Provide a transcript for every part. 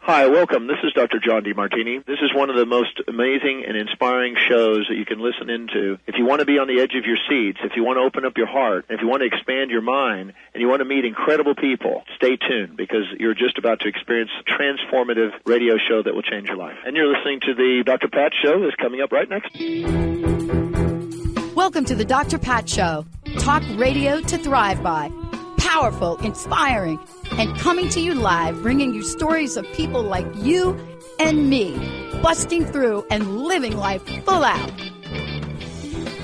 Hi, welcome. This is Dr. John DeMartini. This is one of the most amazing and inspiring shows that you can listen into. If you want to be on the edge of your seats, if you want to open up your heart, if you want to expand your mind, and you want to meet incredible people, stay tuned because you're just about to experience a transformative radio show that will change your life. And you're listening to the Dr. Pat Show that's coming up right next. Welcome to the Dr. Pat Show. Talk radio to thrive by. Powerful, inspiring, and coming to you live, bringing you stories of people like you and me, busting through and living life full out.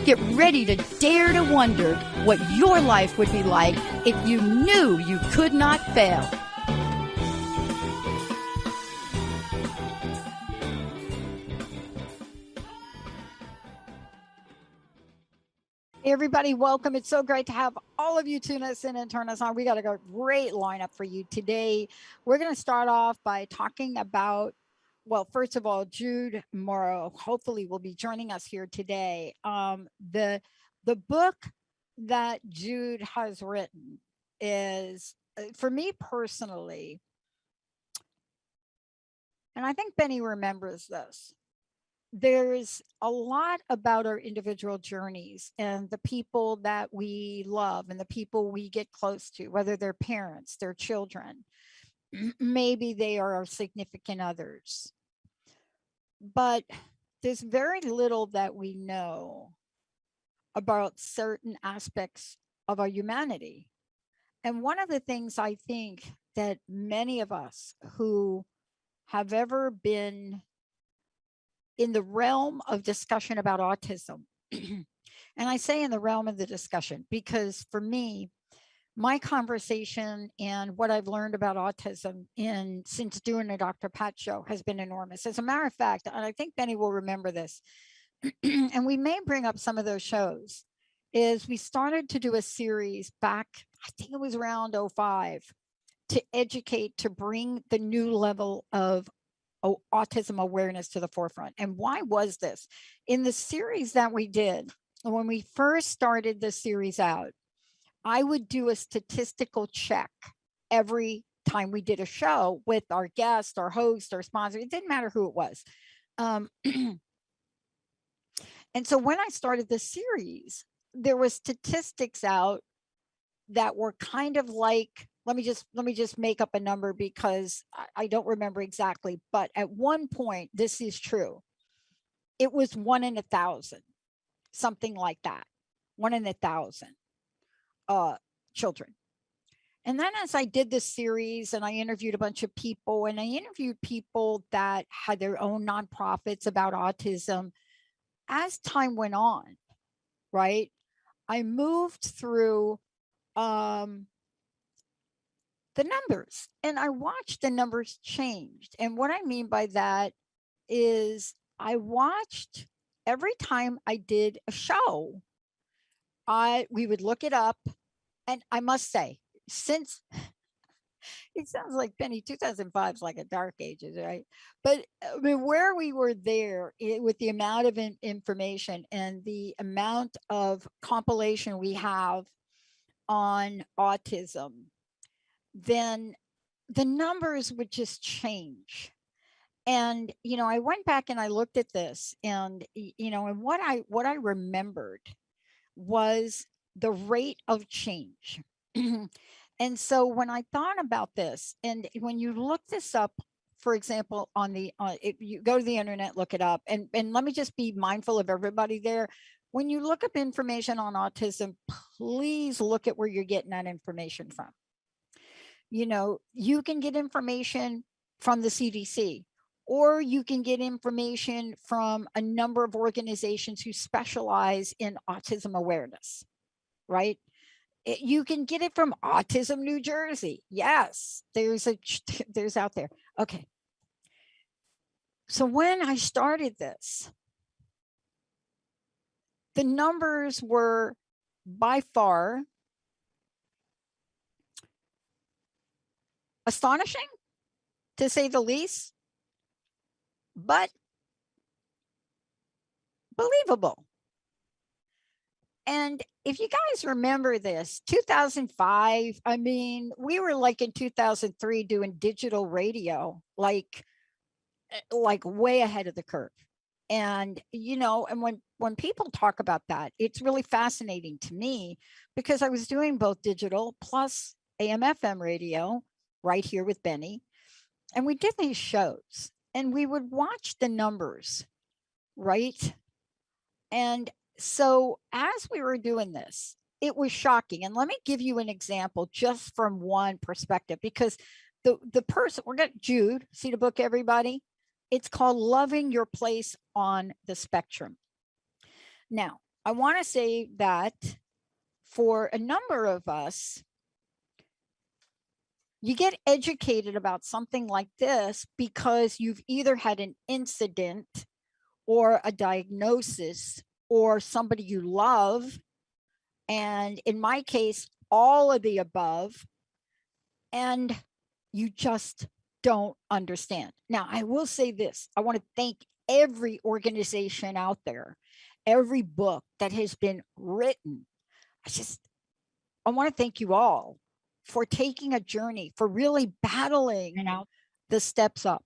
Get ready to dare to wonder what your life would be like if you knew you could not fail. Hey everybody, welcome. It's so great to have all of you tune us in and turn us on. We got a great lineup for you today. We're going to start off by talking about, well, first of all, Jude Morrow hopefully will be joining us here today. The book that Jude has written is, for me personally, and I think Benny remembers this, there's a lot about our individual journeys and the people that we love and the people we get close to, whether they're parents, their children, maybe they are our significant others. But there's very little that we know about certain aspects of our humanity. And one of the things I think that many of us who have ever been in the realm of discussion about autism, and I say in the realm of the discussion because for me, my conversation and what I've learned about autism since doing the Dr. Pat Show has been enormous. As a matter of fact, and I think Benny will remember this, and we may bring up some of those shows, is we started to do a series back, I think it was around 05, to educate, to bring the new level of autism awareness to the forefront. And why was this? In the series that we did, when we first started the series out, I would do a statistical check every time we did a show with our guest, our host, our sponsor. It didn't matter who it was. And so when I started the series, there were statistics out that were kind of like, let me just make up a number because I don't remember exactly, but at one point, this is true. It was 1 in 1,000, something like that. 1 in 1,000 children. And then as I did this series and I interviewed a bunch of people, and I interviewed people that had their own nonprofits about autism, as time went on, right, I moved through the numbers and I watched the numbers changed. And what I mean by that is I watched every time I did a show, we would look it up. And I must say, since it sounds like Benny, 2005 is like a dark ages, right? But I mean, where we were there with the amount of information and the amount of compilation we have on autism, then the numbers would just change. And, you know, I went back and I looked at this and, you know, and what I remembered was the rate of change. And so when I thought about this, and when you look this up, for example, on the, if you go to the internet, look it up, and let me just be mindful of everybody there. When you look up information on autism, please look at where you're getting that information from. You know, you can get information from the CDC, or you can get information from a number of organizations who specialize in autism awareness, right? You can get it from Autism New Jersey. Yes, there's out there. Okay. So when I started this, the numbers were by far astonishing, to say the least, but believable. And if you guys remember this, 2005, I mean, we were like in 2003 doing digital radio, like way ahead of the curve. And, you know, and when people talk about that, it's really fascinating to me because I was doing both digital plus AM FM radio right here with Benny. And we did these shows and we would watch the numbers, right? And so as we were doing this, it was shocking. And let me give you an example just from one perspective, because the person, we're going to, Jude, see the book, everybody? It's called Loving Your Place on the Spectrum. Now, I want to say that for a number of us, you get educated about something like this because you've either had an incident or a diagnosis or somebody you love. And in my case, all of the above. And you just don't understand. Now, I will say this. I want to thank every organization out there, every book that has been written. I want to thank you all for taking a journey, for really battling the steps up.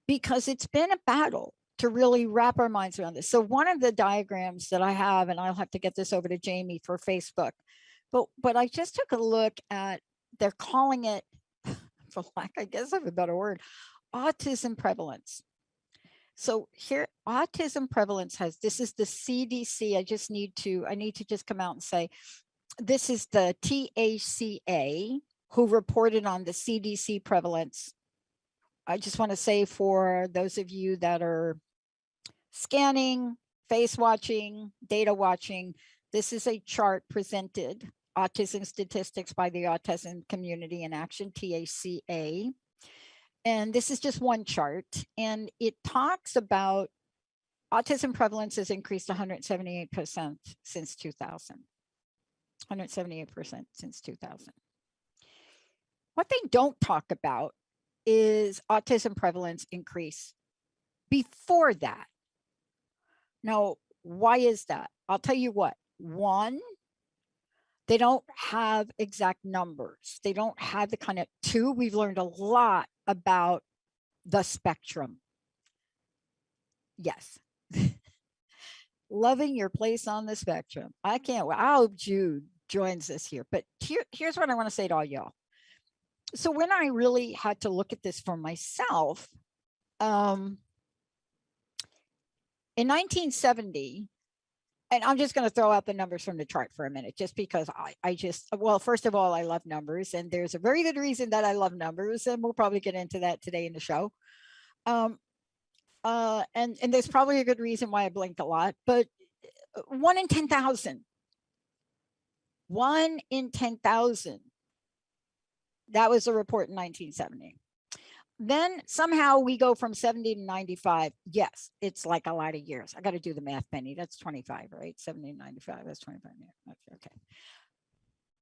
Because it's been a battle to really wrap our minds around this. So one of the diagrams that I have, and I'll have to get this over to Jamie for Facebook, but I just took a look at, they're calling it, for lack, I guess of a better word, autism prevalence. So here, autism prevalence this is the CDC. I need to just come out and say, this is the TACA who reported on the CDC prevalence. I just want to say, for those of you that are scanning, face watching, data watching, this is a chart presented, Autism Statistics by the Autism Community in Action, TACA. And this is just one chart. And it talks about autism prevalence has increased 178% since 2000. 178% since 2000. What they don't talk about is autism prevalence increase before that. Now, why is that? I'll tell you what. One, they don't have exact numbers. They don't have the kind of. Two, we've learned a lot about the spectrum. Yes. Loving your place on the spectrum. I can't wait. I hope Jude joins us here. But here's what I want to say to all y'all. So when I really had to look at this for myself, in 1970, and I'm just going to throw out the numbers from the chart for a minute, just because well, first of all, I love numbers, and there's a very good reason that I love numbers, and we'll probably get into that today in the show. And there's probably a good reason why I blink a lot, but 1 in 10,000. 1 in 10,000. That was a report in 1970. Then somehow we go from 70 to 95. Yes, it's like a lot of years. I got to do the math, Penny. That's 25, right? 70 to 95. That's 25 years. Okay.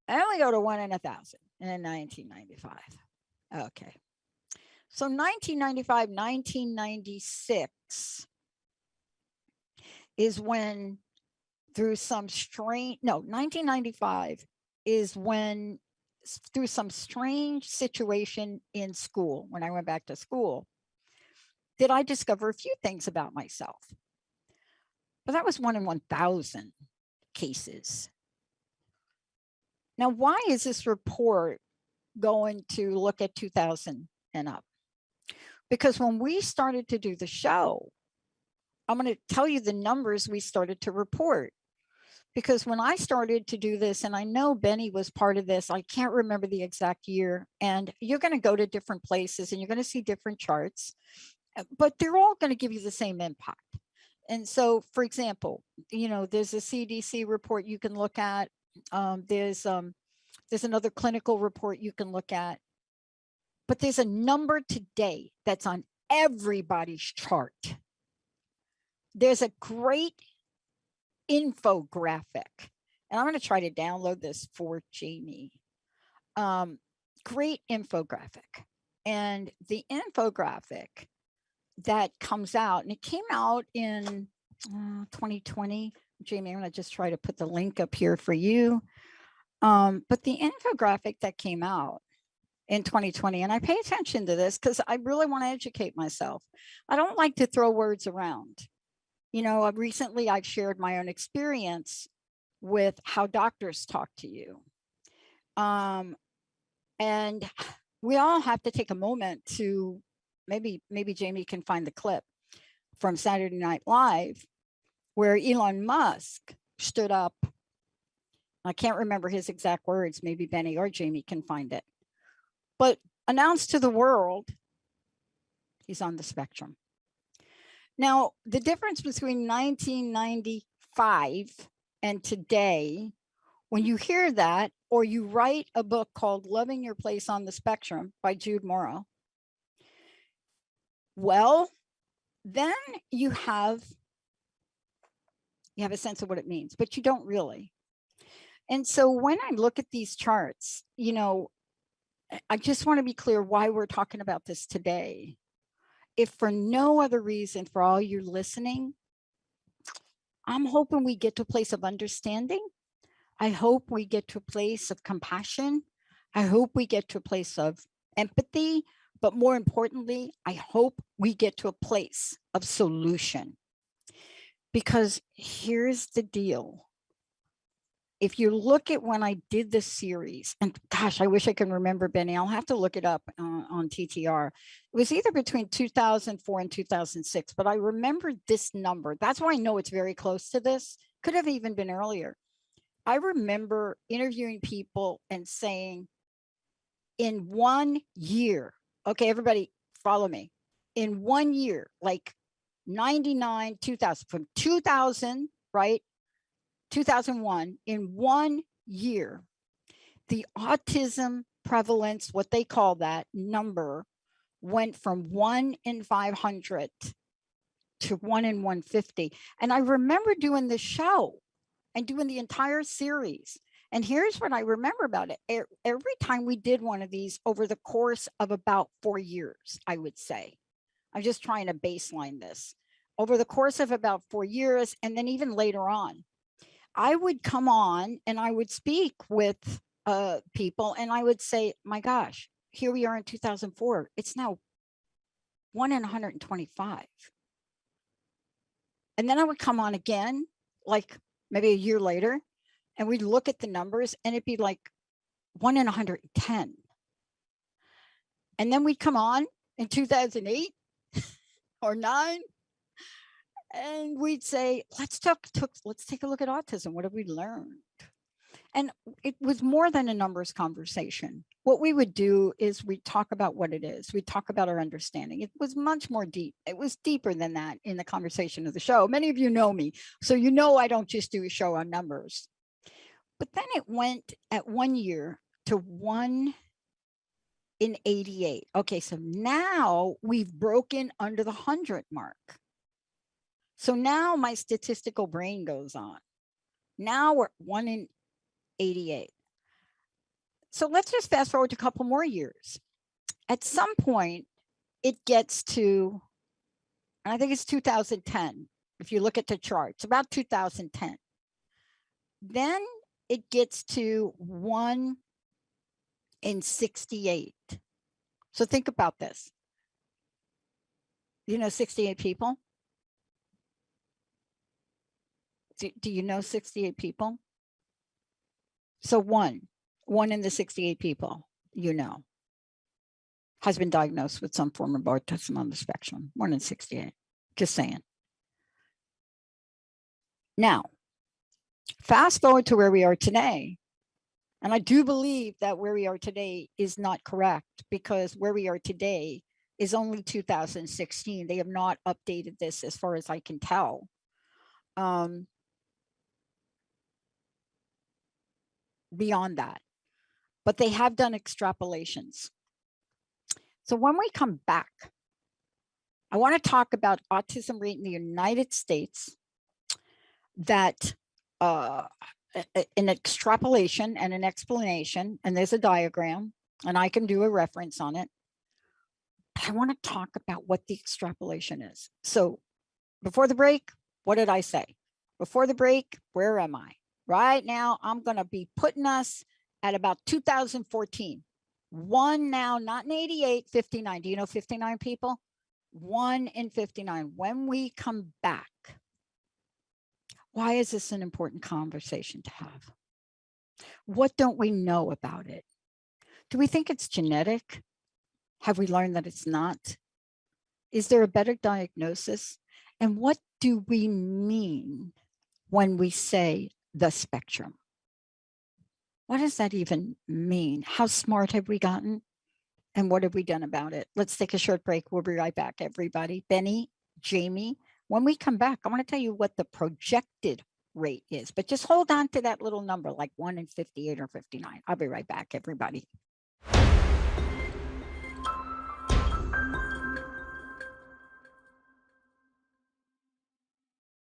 And we go to 1 in 1,000 in 1995. Okay. So 1995, 1996 is when, through some strange, no, 1995 is when, through some strange situation in school, when I went back to school, did I discover a few things about myself. But that was 1 in 1,000 cases. Now, why is this report going to look at 2000 and up? Because when we started to do the show, I'm going to tell you the numbers we started to report. Because when I started to do this, and I know Benny was part of this, I can't remember the exact year, and you're going to go to different places and you're going to see different charts, but they're all going to give you the same impact. And so, for example, you know, there's a CDC report you can look at. There's another clinical report you can look at. But there's a number today that's on everybody's chart. There's a great infographic, and I'm going to try to download this for Jamie. Great infographic. And the infographic that comes out, and it came out in 2020, Jamie, I'm going to just try to put the link up here for you. But the infographic that came out in 2020, and I pay attention to this because I really want to educate myself. I don't like to throw words around. You know, recently I've shared my own experience with how doctors talk to you. And we all have to take a moment to, maybe Jamie can find the clip from Saturday Night Live where Elon Musk stood up. I can't remember his exact words. Maybe Benny or Jamie can find it. But announced to the world, he's on the spectrum. Now, the difference between 1995 and today, when you hear that, or you write a book called Loving Your Place on the Spectrum by Jude Morrow, well, then you have a sense of what it means, but you don't really. And so when I look at these charts, you know, I just want to be clear why we're talking about this today. If for no other reason, for all you listening, I'm hoping we get to a place of understanding. I hope we get to a place of compassion. I hope we get to a place of empathy, but more importantly, I hope we get to a place of solution. Because here's the deal. If you look at when I did this series, and gosh, I wish I can remember, Benny, I'll have to look it up on TTR. It was either between 2004 and 2006, but I remember this number. That's why I know it's very close to this. Could have even been earlier. I remember interviewing people and saying, in 1 year, okay, everybody follow me. In 1 year, like 99, 2000, from 2000, right? 2001, in 1 year, the autism prevalence, what they call that number, went from 1 in 500 to 1 in 150. And I remember doing the show and doing the entire series. And here's what I remember about it. Every time we did one of these over the course of about 4 years, I would say. I'm just trying to baseline this. Over the course of about 4 years, and then even later on, I would come on and I would speak with people and I would say, my gosh, here we are in 2004. It's now 1 in 125. And then I would come on again, like maybe a year later, and we'd look at the numbers and it'd be like 1 in 110. And then we'd come on in 2008 or 9, and we'd say, let's take a look at autism. What have we learned? And it was more than a numbers conversation. What we would do is we talk about what it is. We talk about our understanding. It was much more deep. It was deeper than that in the conversation of the show. Many of you know me, so you know I don't just do a show on numbers. But then it went at 1 year to 1 in 88. Okay, so now we've broken under the 100 mark. So now my statistical brain goes on. Now we're 1 in 88. So let's just fast forward to a couple more years. At some point, it gets to, and I think it's 2010. If you look at the charts, about 2010. Then it gets to 1 in 68. So think about this. You know, 68 people. Do you know 68 people? So one in the 68 people, you know, has been diagnosed with some form of autism on the spectrum. 1 in 68, just saying. Now, fast forward to where we are today. And I do believe that where we are today is not correct, because where we are today is only 2016. They have not updated this as far as I can tell. Beyond that, but they have done extrapolations. So when we come back, I want to talk about autism rate in the United States, that an extrapolation and an explanation, and there's a diagram, and I can do a reference on it. But I want to talk about what the extrapolation is. So before the break, what did I say? before the break, where am I? Right now, I'm going to be putting us at about 2014. One now, not in 88, 59. Do you know 59 people? One in 59. When we come back, why is this an important conversation to have? What don't we know about it? Do we think it's genetic? Have we learned that it's not? Is there a better diagnosis? And what do we mean when we say the spectrum? What does that even mean? How smart have we gotten? And what have we done about it? Let's take a short break. We'll be right back, everybody. Benny, Jamie, when we come back, I want to tell you what the projected rate is, but just hold on to that little number, like 1 in 58 or 59. I'll be right back, everybody.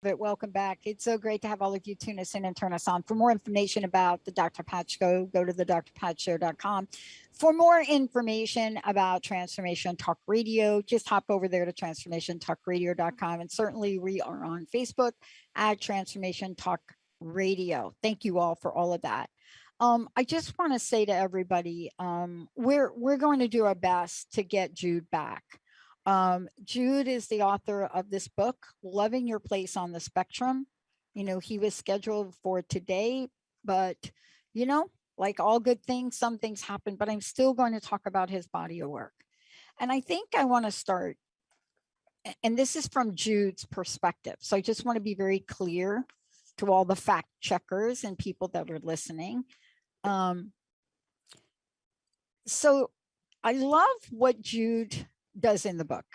Welcome back. It's so great to have all of you tune us in and turn us on. For more information about the Dr. Pat Show, go to thedrpatshow.com. For more information about Transformation Talk Radio, just hop over there to transformationtalkradio.com. And certainly we are on Facebook at Transformation Talk Radio. Thank you all for all of that. I just want to say to everybody, we're going to do our best to get Jude back. Jude is the author of this book, Loving Your Place on the Spectrum. You know, he was scheduled for today, but, you know, like all good things, some things happen, but I'm still going to talk about his body of work. And I think I want to start, and this is from Jude's perspective. So I just want to be very clear to all the fact checkers and people that are listening. So I love what Jude does in the book.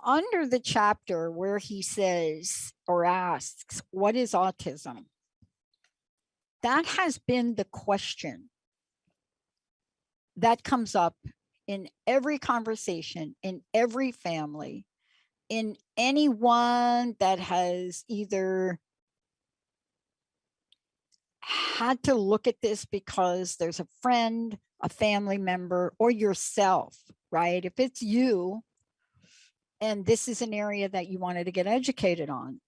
Under the chapter where he says or asks, what is autism? That has been the question that comes up in every conversation, in every family, in anyone that has either had to look at this because there's a friend, a family member, or yourself, right? If it's you, and this is an area that you wanted to get educated on,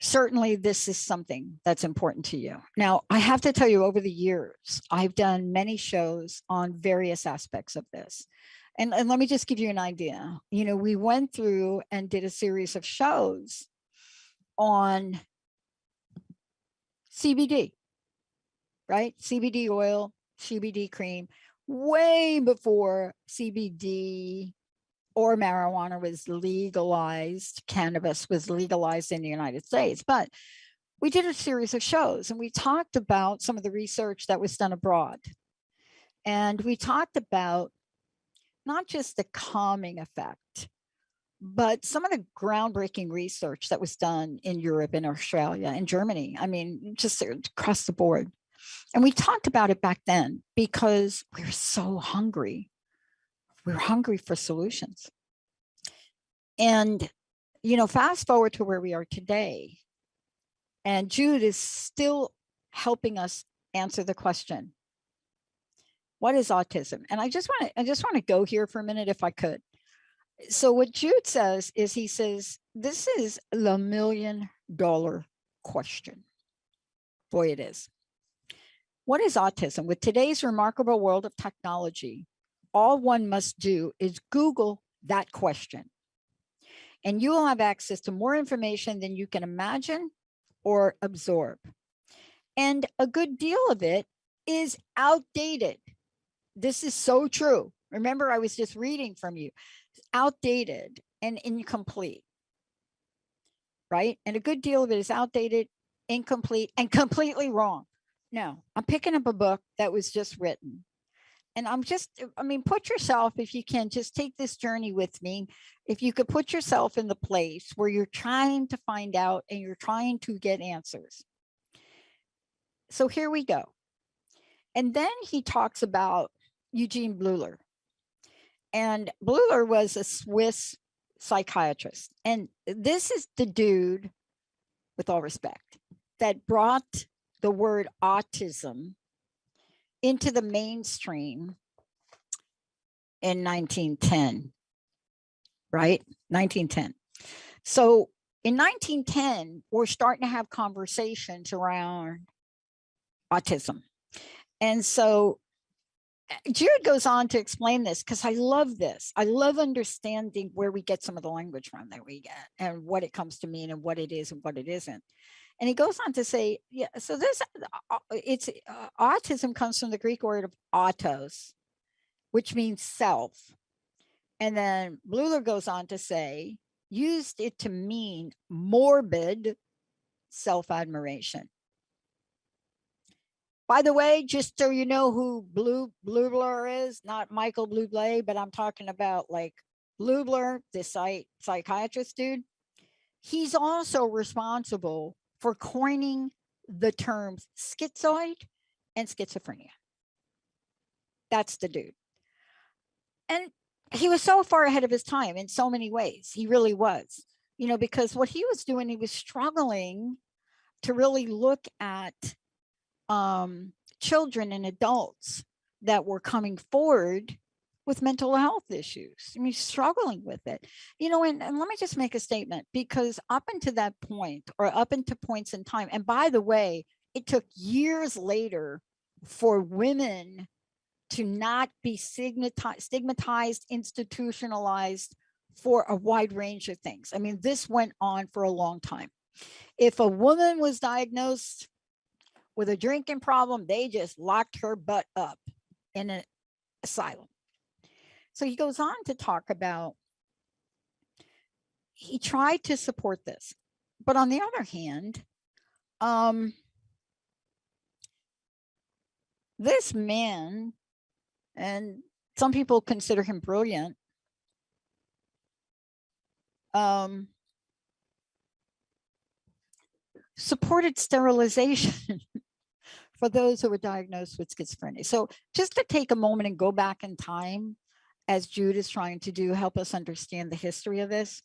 certainly this is something that's important to you. Now, I have to tell you, over the years, I've done many shows on various aspects of this. And let me just give you an idea. You know, we went through and did a series of shows on CBD, right? CBD oil, CBD cream, way before CBD or marijuana was legalized, cannabis was legalized in the United States. But we did a series of shows and we talked about some of the research that was done abroad. And we talked about not just the calming effect, but some of the groundbreaking research that was done in Europe, in Australia, in Germany. I mean, just across the board. And we talked about it back then because we were so hungry. We were hungry for solutions. And, you know, fast forward to where we are today. And Jude is still helping us answer the question, what is autism? And I just want to go here for a minute, if I could. So what Jude says is, he says, this is the $1 million question. Boy, it is. What is autism? With today's remarkable world of technology, all one must do is Google that question. And you will have access to more information than you can imagine or absorb. And a good deal of it is outdated. This is so true. Remember, I was just reading from you. Outdated and incomplete, right? And a good deal of it is outdated, incomplete, and completely wrong. Now, I'm picking up a book that was just written. And put yourself, if you can, just take this journey with me. If you could put yourself in the place where you're trying to find out and you're trying to get answers. So here we go. And then he talks about Eugene Bleuler. And Bleuler was a Swiss psychiatrist. And this is the dude, with all respect, that brought the word autism into the mainstream in 1910, right? 1910. So In 1910, we're starting to have conversations around autism. And so Jude goes on to explain this, because I love this. I love understanding where we get some of the language from that we get and what it comes to mean and what it is and what it isn't. And he goes on to say, yeah, so this, autism comes from the Greek word of autos, which means self. And then Bleuler goes on to say, used it to mean morbid self-admiration. By the way, just so you know who Bleuler is, not Michael Bublé, but I'm talking about like Bleuler, this psychiatrist dude. He's also responsible for coining the terms schizoid and schizophrenia. That's the dude. And he was so far ahead of his time in so many ways. He really was, you know, because what he was doing, he was struggling to really look at children and adults that were coming forward with mental health issues. I mean, struggling with it, you know, and let me just make a statement, because up until that point, or up into points in time, and by the way, it took years later for women to not be stigmatized, institutionalized for a wide range of things. I mean, this went on for a long time. If a woman was diagnosed with a drinking problem, they just locked her butt up in an asylum. So he goes on to talk about, he tried to support this, but on the other hand, this man, and some people consider him brilliant, supported sterilization for those who were diagnosed with schizophrenia. So just to take a moment and go back in time, as Jude is trying to do, help us understand the history of this.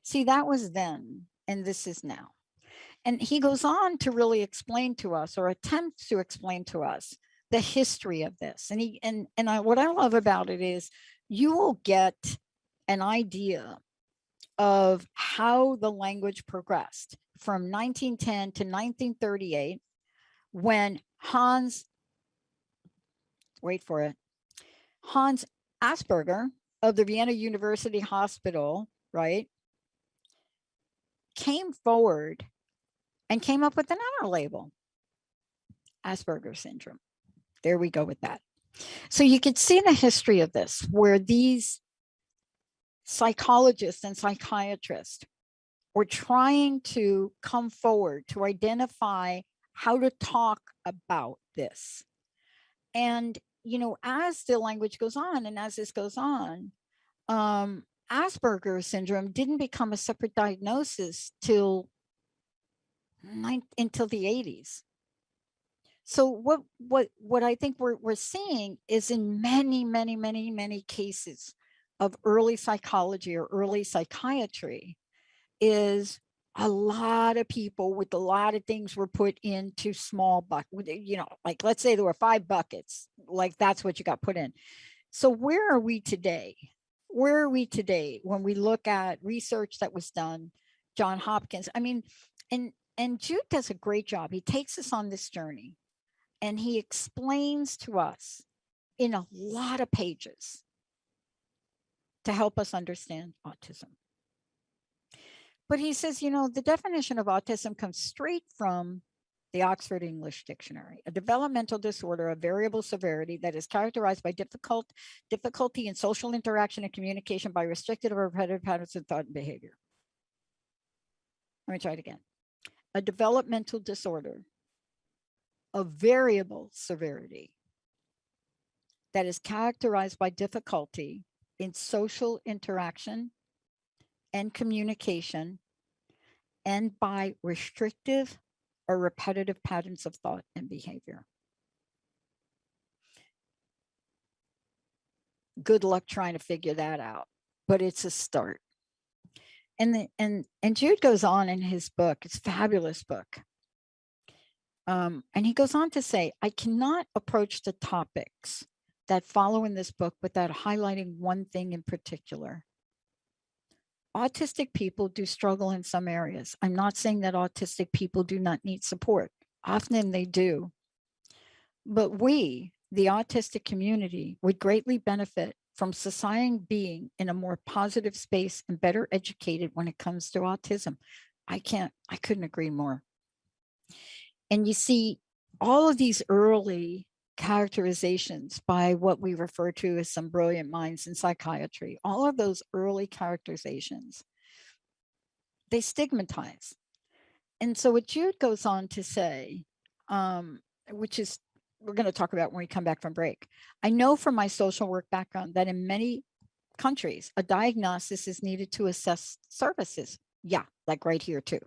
See, that was then, and this is now. And he goes on to really explain to us, or attempts to explain to us, the history of this. And what I love about it is you will get an idea of how the language progressed from 1910 to 1938, when Hans Asperger of the Vienna University Hospital, right, came forward and came up with another label, Asperger's syndrome. There we go with that. So you could see the history of this, where these psychologists and psychiatrists were trying to come forward to identify how to talk about this. And, you know, as the language goes on and as this goes on, Asperger's syndrome didn't become a separate diagnosis until the 80s. So what I think we're seeing is, in many cases of early psychology or early psychiatry, is a lot of people with a lot of things were put into small buckets. You know, like let's say there were 5 buckets, like that's what you got put in. So where are we today? Where are we today when we look at research that was done, John Hopkins? I mean, and Jude does a great job. He takes us on this journey and he explains to us in a lot of pages to help us understand autism. But he says, you know, the definition of autism comes straight from the Oxford English Dictionary: a developmental disorder of variable severity that is characterized by difficulty in social interaction and communication, by restricted or repetitive patterns of thought and behavior. Let me try it again. A developmental disorder of variable severity that is characterized by difficulty in social interaction and communication, and by restrictive or repetitive patterns of thought and behavior. Good luck trying to figure that out, but it's a start. And Jude goes on in his book, it's a fabulous book. And he goes on to say, I cannot approach the topics that follow in this book without highlighting one thing in particular. autistic people do struggle in some areas. I'm not saying that autistic people do not need support. Often they do. But we, the autistic community, would greatly benefit from society being in a more positive space and better educated when it comes to autism. I couldn't agree more. And you see, all of these early characterizations by what we refer to as some brilliant minds in psychiatry, all of those early characterizations, they stigmatize. And so what Jude goes on to say, which is we're going to talk about when we come back from break. I know from my social work background that in many countries, a diagnosis is needed to assess services. Yeah, like right here too.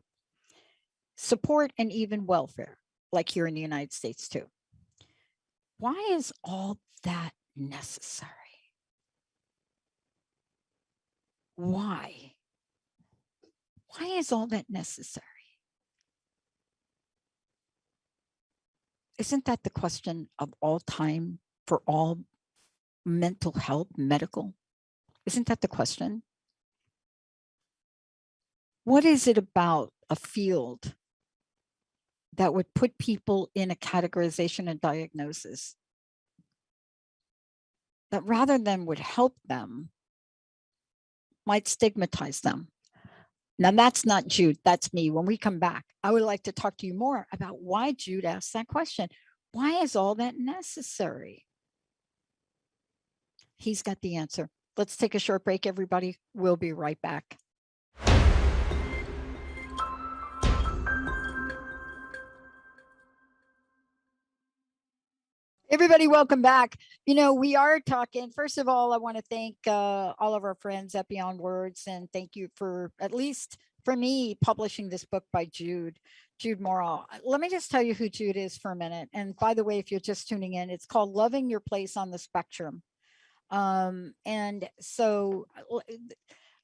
Support and even welfare, like here in the United States too. Why is all that necessary? Why? Why is all that necessary? Isn't that the question of all time for all mental health, medical? Isn't that the question? What is it about a field that would put people in a categorization and diagnosis that rather than would help them, might stigmatize them? Now, that's not Jude, that's me. When we come back, I would like to talk to you more about why Jude asked that question. Why is all that necessary? He's got the answer. Let's take a short break, everybody. We'll be right back. Everybody, welcome back. You know, we are talking, first of all, I want to thank all of our friends at Beyond Words, and thank you for, at least for me, publishing this book by Jude Morrow. Let me just tell you who Jude is for a minute. And by the way, if you're just tuning in, it's called Loving Your Place on the Spectrum. And so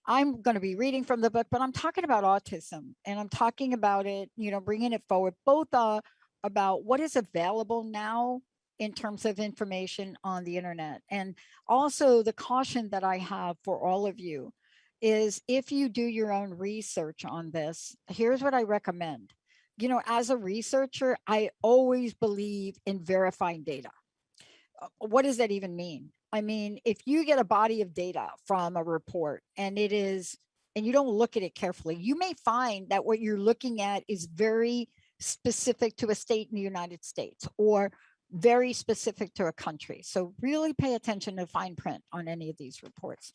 I'm going to be reading from the book, but I'm talking about autism, and I'm talking about it, you know, bringing it forward, both about what is available now in terms of information on the internet. And also the caution that I have for all of you is, if you do your own research on this, here's what I recommend. You know, as a researcher, I always believe in verifying data. What does that even mean? I mean, if you get a body of data from a report and you don't look at it carefully, you may find that what you're looking at is very specific to a state in the United States or very specific to a country. So really pay attention to fine print on any of these reports.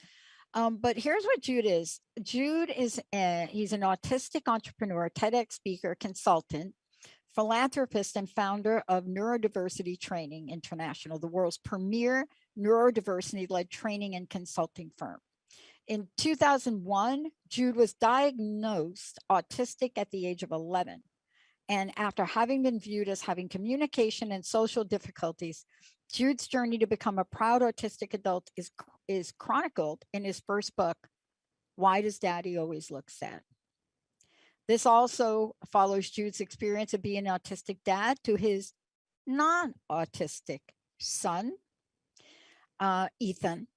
But here's what Jude is. Jude is he's an autistic entrepreneur, TEDx speaker, consultant, philanthropist, and founder of Neurodiversity Training International, the world's premier neurodiversity-led training and consulting firm. In 2001, Jude was diagnosed autistic at the age of 11. And after having been viewed as having communication and social difficulties, Jude's journey to become a proud autistic adult is chronicled in his first book, Why Does Daddy Always Look Sad? This also follows Jude's experience of being an autistic dad to his non-autistic son, Ethan.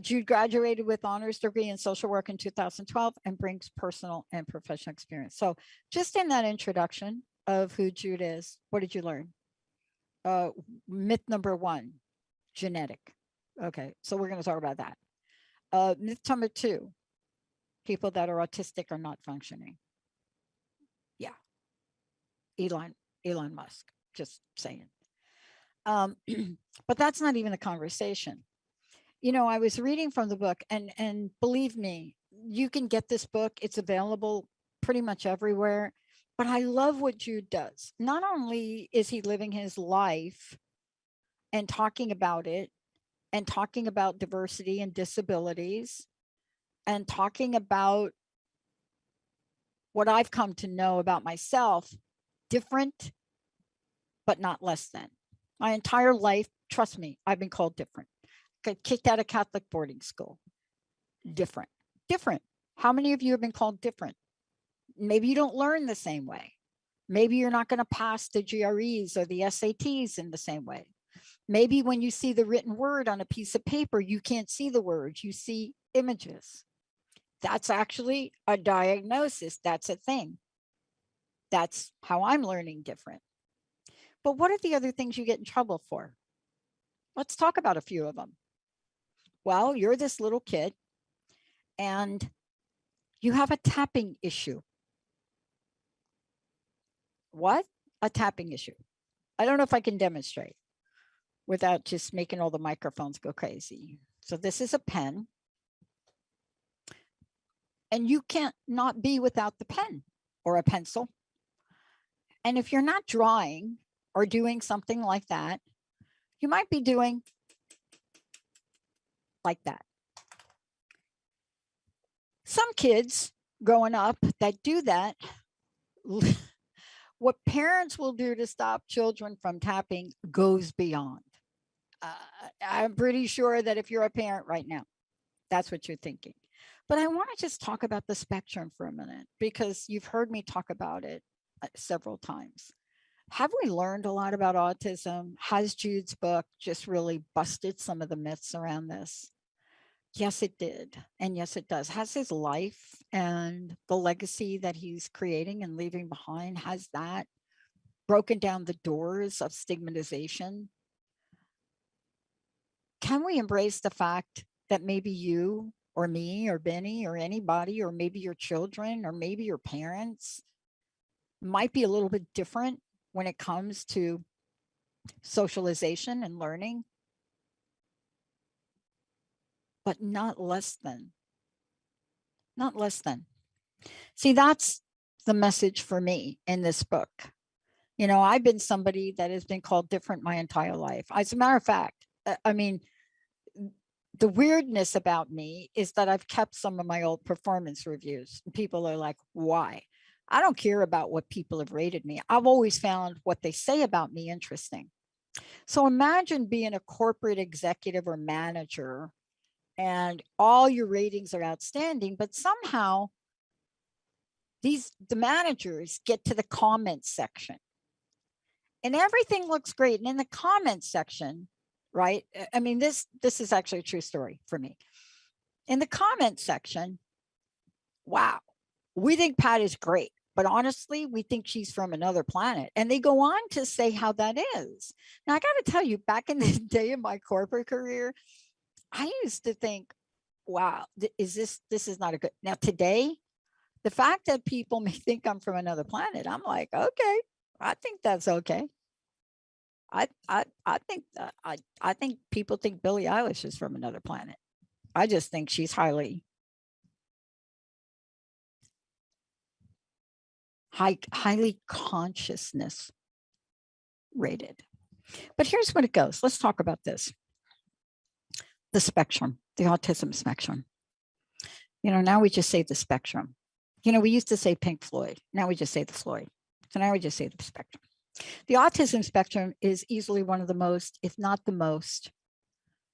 Jude graduated with honors degree in social work in 2012 and brings personal and professional experience. So just in that introduction of who Jude is, what did you learn? Myth number one, genetic. Okay, so we're going to talk about that. Myth number two, people that are autistic are not functioning. Yeah, Elon Musk, just saying. But that's not even a conversation. You know, I was reading from the book, and believe me, you can get this book. It's available pretty much everywhere. But I love what Jude does. Not only is he living his life and talking about it, and talking about diversity and disabilities, and talking about what I've come to know about myself, different, but not less than. My entire life, trust me, I've been called different. Got kicked out of Catholic boarding school. Different. How many of you have been called different? Maybe you don't learn the same way. Maybe you're not going to pass the GREs or the SATs in the same way. Maybe when you see the written word on a piece of paper, you can't see the words, you see images. That's actually a diagnosis. That's a thing. That's how I'm learning different. But what are the other things you get in trouble for? Let's talk about a few of them. Well, you're this little kid and you have a tapping issue. What? A tapping issue. I don't know if I can demonstrate without just making all the microphones go crazy. So this is a pen. And you can't not be without the pen or a pencil. And if you're not drawing or doing something like that, you might be doing like that. Some kids growing up that do that, what parents will do to stop children from tapping goes beyond. I'm pretty sure that if you're a parent right now, that's what you're thinking. But I want to just talk about the spectrum for a minute, because you've heard me talk about it several times. Have we learned a lot about autism? Has Jude's book just really busted some of the myths around this? Yes, it did. And yes, it does. Has his life and the legacy that he's creating and leaving behind, has that broken down the doors of stigmatization? Can we embrace the fact that maybe you or me or Benny or anybody, or maybe your children or maybe your parents might be a little bit different when it comes to socialization and learning, but not less than. Not less than. See, that's the message for me in this book. You know, I've been somebody that has been called different my entire life. As a matter of fact, I mean, the weirdness about me is that I've kept some of my old performance reviews. People are like, why? I don't care about what people have rated me. I've always found what they say about me interesting. So imagine being a corporate executive or manager and all your ratings are outstanding, but somehow the managers get to the comments section and everything looks great. And in the comments section, right? I mean, this is actually a true story for me. In the comment section, wow, we think Pat is great, but honestly, we think she's from another planet. And they go on to say how that is. Now, I got to tell you, back in the day of my corporate career, I used to think, wow, this is not a good. Now, today, the fact that people may think I'm from another planet, I'm like, okay, I think that's okay. I think people think Billie Eilish is from another planet. I just think she's highly consciousness rated. But here's what it goes. Let's talk about this. The spectrum, the autism spectrum. You know, now we just say the spectrum. You know, we used to say Pink Floyd. Now we just say the Floyd. So now we just say the spectrum. The autism spectrum is easily one of the most, if not the most,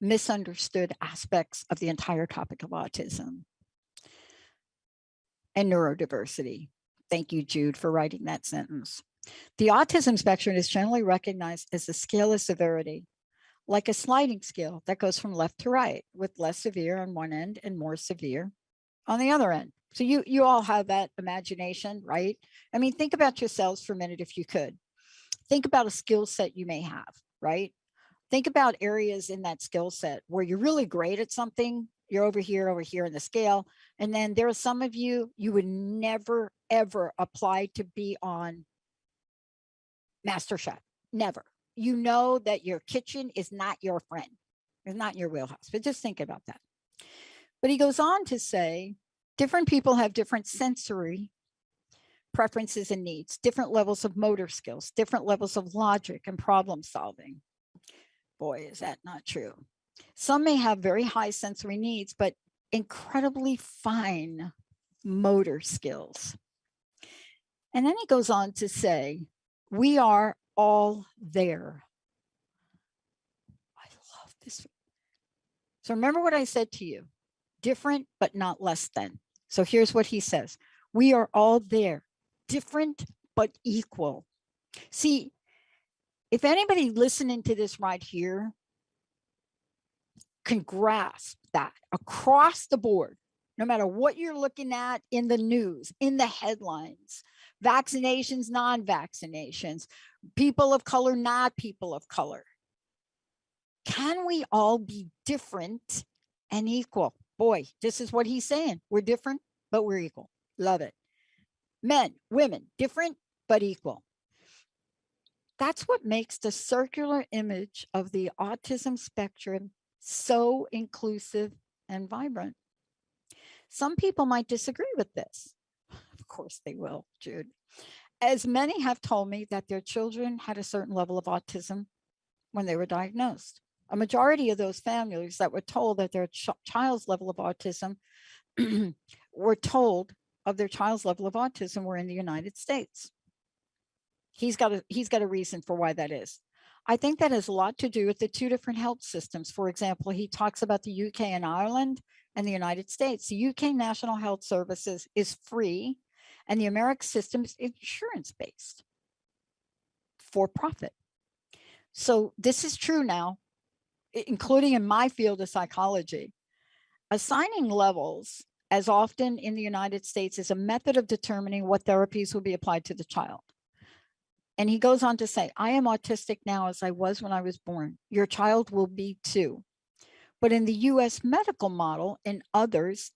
misunderstood aspects of the entire topic of autism and neurodiversity. Thank you, Jude, for writing that sentence. The autism spectrum is generally recognized as a scale of severity, like a sliding scale that goes from left to right, with less severe on one end and more severe on the other end. So you all have that imagination, right? I mean, think about yourselves for a minute if you could. Think about a skill set you may have, right? Think about areas in that skill set where you're really great at something. You're over here in the scale. And then there are some of you would never, ever apply to be on MasterChef. Never. You know that your kitchen is not your friend. It's not your wheelhouse, but just think about that. But he goes on to say, different people have different sensory preferences and needs, different levels of motor skills, different levels of logic and problem solving. Boy, is that not true. Some may have very high sensory needs, but incredibly fine motor skills. And then he goes on to say, we are all there. I love this. So remember what I said to you, different, but not less than. So here's what he says. We are all there, different, but equal. See, if anybody listening to this right here can grasp that across the board, no matter what you're looking at in the news, in the headlines, vaccinations, non-vaccinations, people of color, not people of color. Can we all be different and equal? Boy, this is what he's saying. We're different, but we're equal. Love it. Men, women, different, but equal. That's what makes the circular image of the autism spectrum so inclusive and vibrant. Some people might disagree with this. Of course they will, Jude. As many have told me that their children had a certain level of autism when they were diagnosed. A majority of those families that were told that their child's level of autism were told of their child's level of autism were in the United States. He's got a reason for why that is. I think that has a lot to do with the two different health systems. For example, he talks about the UK and Ireland and the United States. The UK National Health Services is free, and the American system is insurance-based, for profit. So this is true now, including in my field of psychology. Assigning levels, as often in the United States, is a method of determining what therapies will be applied to the child. And he goes on to say, I am autistic now as I was when I was born. Your child will be too. But in the US medical model and others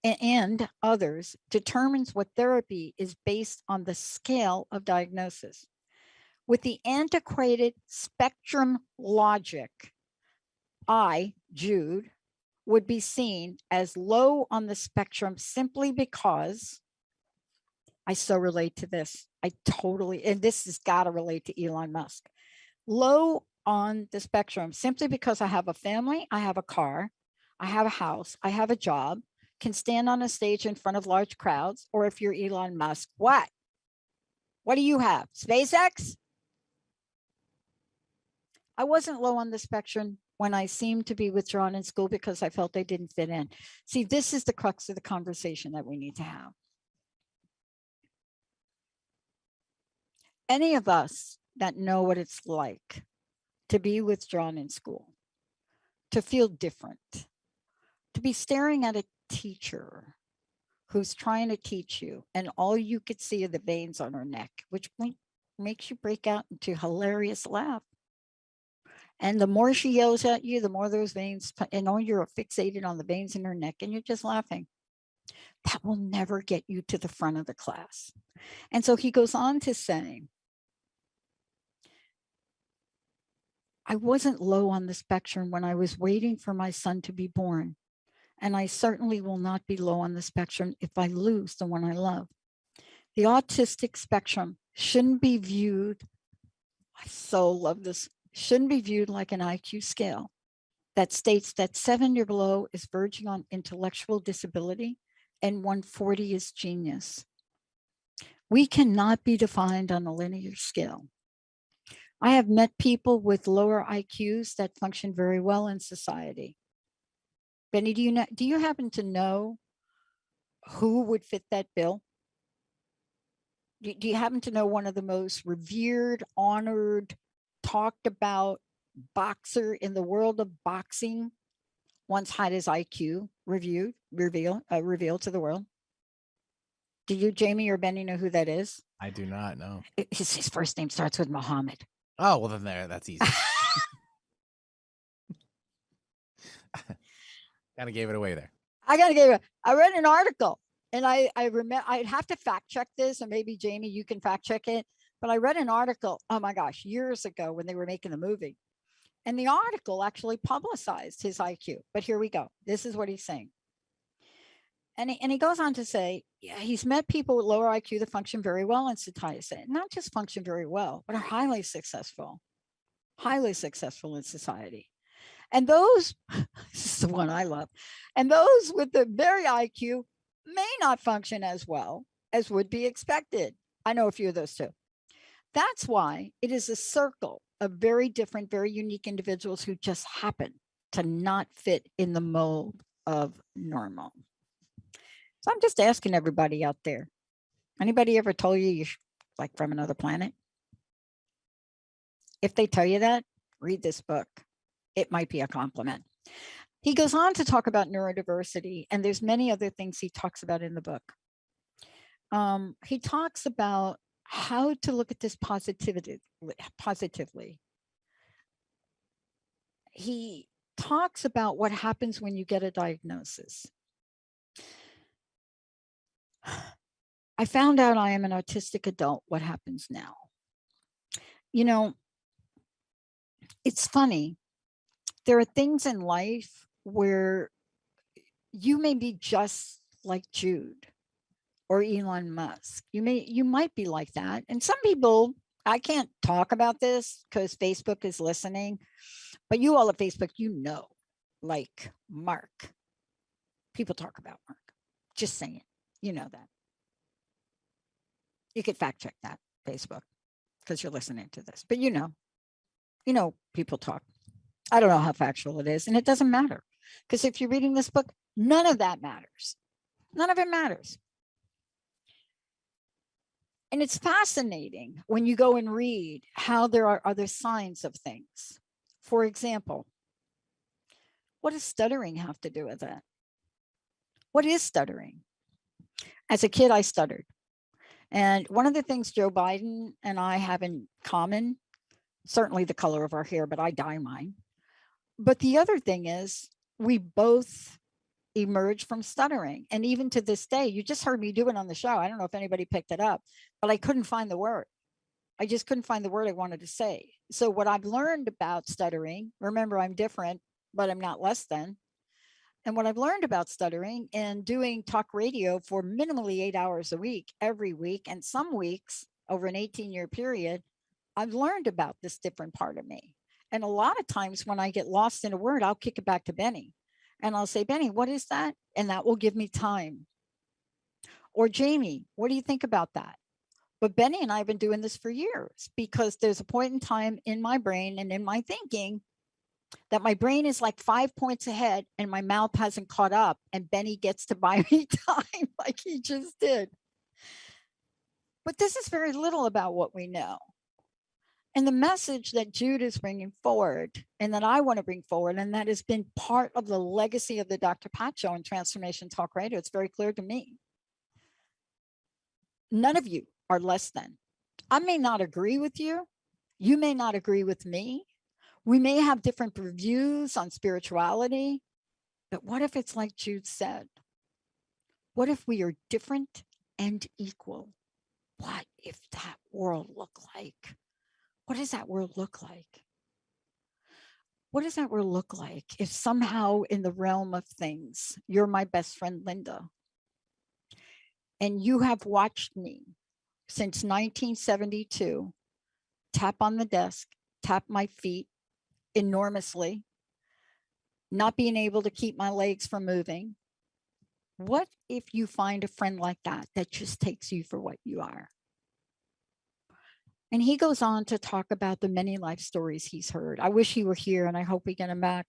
determines what therapy is based on the scale of diagnosis. With the antiquated spectrum logic, I, Jude, would be seen as low on the spectrum simply because I so relate to this. I totally, and this has got to relate to Elon Musk. Low on the spectrum simply because I have a family, I have a car, I have a house, I have a job, can stand on a stage in front of large crowds, or if you're Elon Musk, what? What do you have? SpaceX? I wasn't low on the spectrum when I seemed to be withdrawn in school because I felt I didn't fit in. See, this is the crux of the conversation that we need to have. Any of us that know what it's like to be withdrawn in school, to feel different, to be staring at a teacher who's trying to teach you, and all you could see are the veins on her neck, which makes you break out into a hilarious laugh. And the more she yells at you, the more those veins, and all you're fixated on the veins in her neck, and you're just laughing. That will never get you to the front of the class. And so he goes on to say, I wasn't low on the spectrum when I was waiting for my son to be born. And I certainly will not be low on the spectrum if I lose the one I love. The autistic spectrum shouldn't be viewed, I so love this, shouldn't be viewed like an IQ scale that states that 7 or below is verging on intellectual disability and 140 is genius. We cannot be defined on a linear scale. I have met people with lower IQs that function very well in society. Benny, do you happen to know who would fit that bill? Do you happen to know one of the most revered, honored, talked about boxer in the world of boxing once had his IQ revealed to the world? Do you, Jamie or Benny, know who that is? I do not know. His first name starts with Muhammad. Oh, well, then that's easy. Kind of gave it away there. I read an article, and I remember, I'd have to fact check this, and maybe Jamie, you can fact check it. But I read an article, oh my gosh, years ago when they were making the movie. And the article actually publicized his IQ. But here we go. This is what he's saying. And he goes on to say, yeah, he's met people with lower IQ that function very well in society. Not just function very well, but are highly successful in society. And those, this is the one I love, and those with the very IQ may not function as well as would be expected. I know a few of those too. That's why it is a circle of very different, very unique individuals who just happen to not fit in the mold of normal. So I'm just asking everybody out there, anybody ever told you you're like from another planet? If they tell you that, read this book. It might be a compliment. He goes on to talk about neurodiversity, and there's many other things he talks about in the book. He talks about how to look at this positively. He talks about what happens when you get a diagnosis. I found out I am an autistic adult. What happens now? You know, it's funny. There are things in life where you may be just like Jude or Elon Musk. You might be like that. And some people, I can't talk about this because Facebook is listening, but you all at Facebook, you know, like Mark. People talk about Mark. Just saying, you know that. You could fact check that, Facebook, because you're listening to this. But you know, people talk. I don't know how factual it is, and it doesn't matter. Because if you're reading this book, none of that matters. None of it matters. And it's fascinating when you go and read how there are other signs of things. For example, what does stuttering have to do with it? What is stuttering? As a kid, I stuttered. And one of the things Joe Biden and I have in common, certainly the color of our hair, but I dye mine. But the other thing is we both emerged from stuttering. And even to this day, you just heard me do it on the show. I don't know if anybody picked it up, but I couldn't find the word. I just couldn't find the word I wanted to say. So what I've learned about stuttering, remember I'm different, but I'm not less than. And what I've learned about stuttering and doing talk radio for minimally 8 hours a week, every week, and some weeks over an 18-year period, I've learned about this different part of me. And a lot of times when I get lost in a word, I'll kick it back to Benny. And I'll say, Benny, what is that? And that will give me time. Or Jamie, what do you think about that? But Benny and I have been doing this for years because there's a point in time in my brain and in my thinking that my brain is like 5 points ahead and my mouth hasn't caught up, and Benny gets to buy me time like he just did. But this is very little about what we know. And the message that Jude is bringing forward and that I want to bring forward, and that has been part of the legacy of the Dr. Pat Show and Transformation Talk Radio, it's very clear to me. None of you are less than. I may not agree with you. You may not agree with me. We may have different views on spirituality, but what if it's like Jude said? What if we are different and equal? What if that world looked like? What does that world look like? What does that world look like if somehow in the realm of things, you're my best friend, Linda, and you have watched me since 1972, tap on the desk, tap my feet enormously, not being able to keep my legs from moving. What if you find a friend like that just takes you for what you are? And he goes on to talk about the many life stories he's heard. I wish he were here, and I hope we get him back.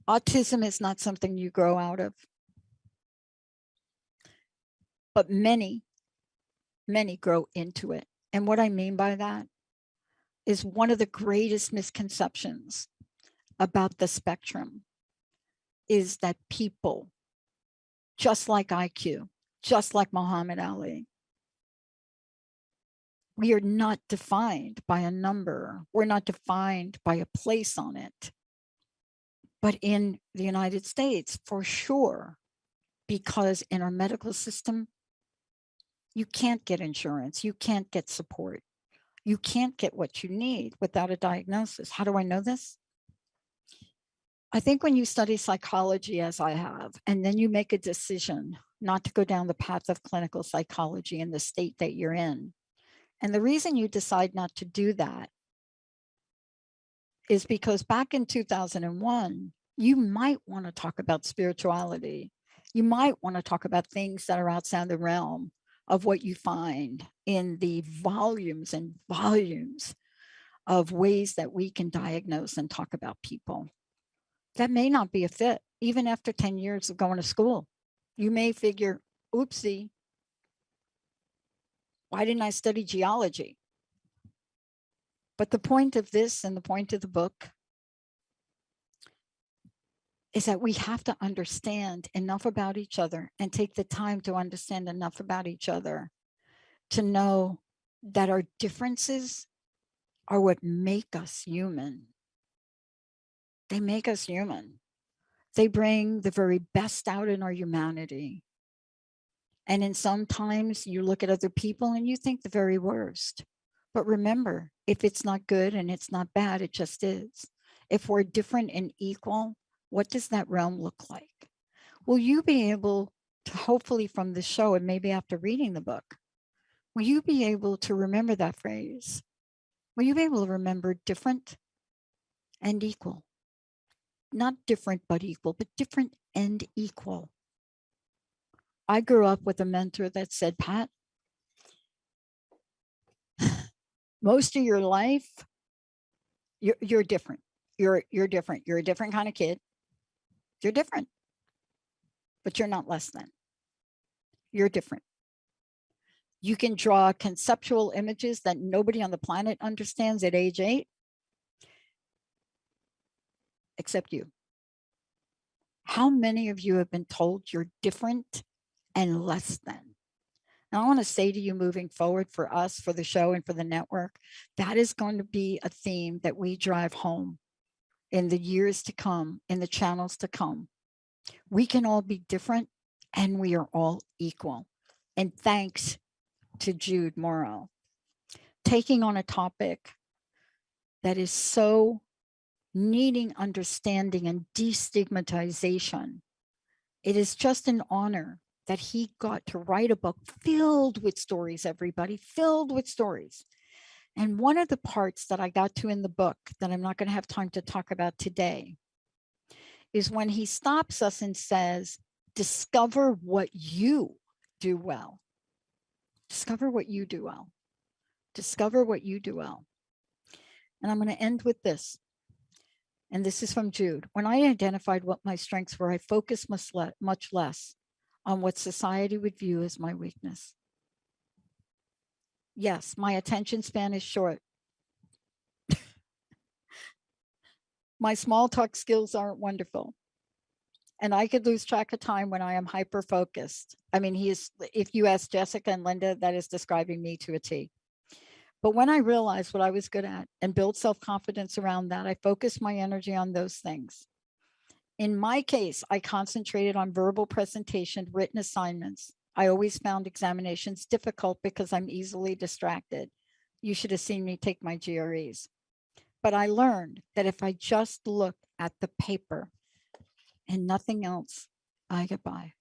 Autism is not something you grow out of. But many grow into it. And what I mean by that is one of the greatest misconceptions about the spectrum is that people, just like IQ, just like Muhammad Ali, we are not defined by a number. We're not defined by a place on it. But in the United States, for sure, because in our medical system, you can't get insurance. You can't get support. You can't get what you need without a diagnosis. How do I know this? I think when you study psychology, as I have, and then you make a decision not to go down the path of clinical psychology in the state that you're in, and the reason you decide not to do that is because back in 2001, you might want to talk about spirituality. You might want to talk about things that are outside the realm of what you find in the volumes and volumes of ways that we can diagnose and talk about people. That may not be a fit, even after 10 years of going to school. You may figure, oopsie, why didn't I study geology? But the point of this and the point of the book is that we have to understand enough about each other and take the time to understand enough about each other to know that our differences are what make us human. They make us human. They bring the very best out in our humanity. And in sometimes you look at other people and you think the very worst. But remember, if it's not good and it's not bad, it just is. If we're different and equal, what does that realm look like? Will you be able to, hopefully from the show and maybe after reading the book, will you be able to remember that phrase? Will you be able to remember different and equal? Not different but equal, but different and equal. I grew up with a mentor that said, Pat, most of your life, you're different. You're different. You're a different kind of kid. You're different, but you're not less than. You're different. You can draw conceptual images that nobody on the planet understands at age 8, except you. How many of you have been told you're different and less than? And I want to say to you moving forward for us, for the show and for the network, that is going to be a theme that we drive home in the years to come, in the channels to come. We can all be different and we are all equal. And thanks to Jude Morrow, taking on a topic that is so needing understanding and destigmatization. It is just an honor that he got to write a book filled with stories, everybody, filled with stories. And one of the parts that I got to in the book that I'm not going to have time to talk about today is when he stops us and says, discover what you do well. Discover what you do well. Discover what you do well. And I'm going to end with this. And this is from Jude. When I identified what my strengths were, I focused much less on what society would view as my weakness. Yes, my attention span is short. My small talk skills aren't wonderful. And I could lose track of time when I am hyper focused. I mean, if you ask Jessica and Linda, that is describing me to a T. But when I realized what I was good at and built self-confidence around that, I focused my energy on those things. In my case, I concentrated on verbal presentation, written assignments. I always found examinations difficult because I'm easily distracted. You should have seen me take my GREs. But I learned that if I just look at the paper and nothing else, I get by.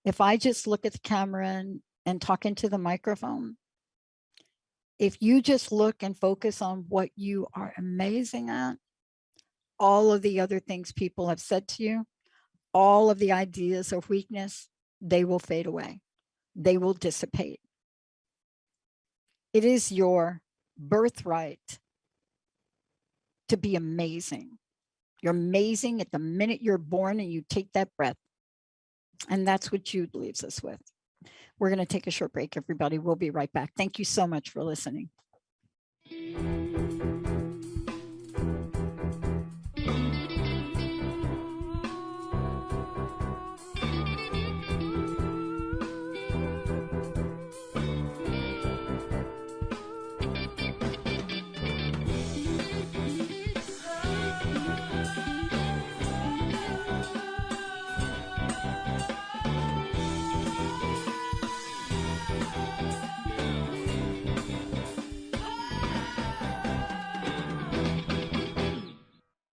If I just look at the camera and talk into the microphone, if you just look and focus on what you are amazing at, all of the other things people have said to you, all of the ideas of weakness, they will fade away. They will dissipate. It is your birthright to be amazing. You're amazing at the minute you're born and you take that breath. And that's what Jude leaves us with. We're going to take a short break, everybody. We'll be right back. Thank you so much for listening.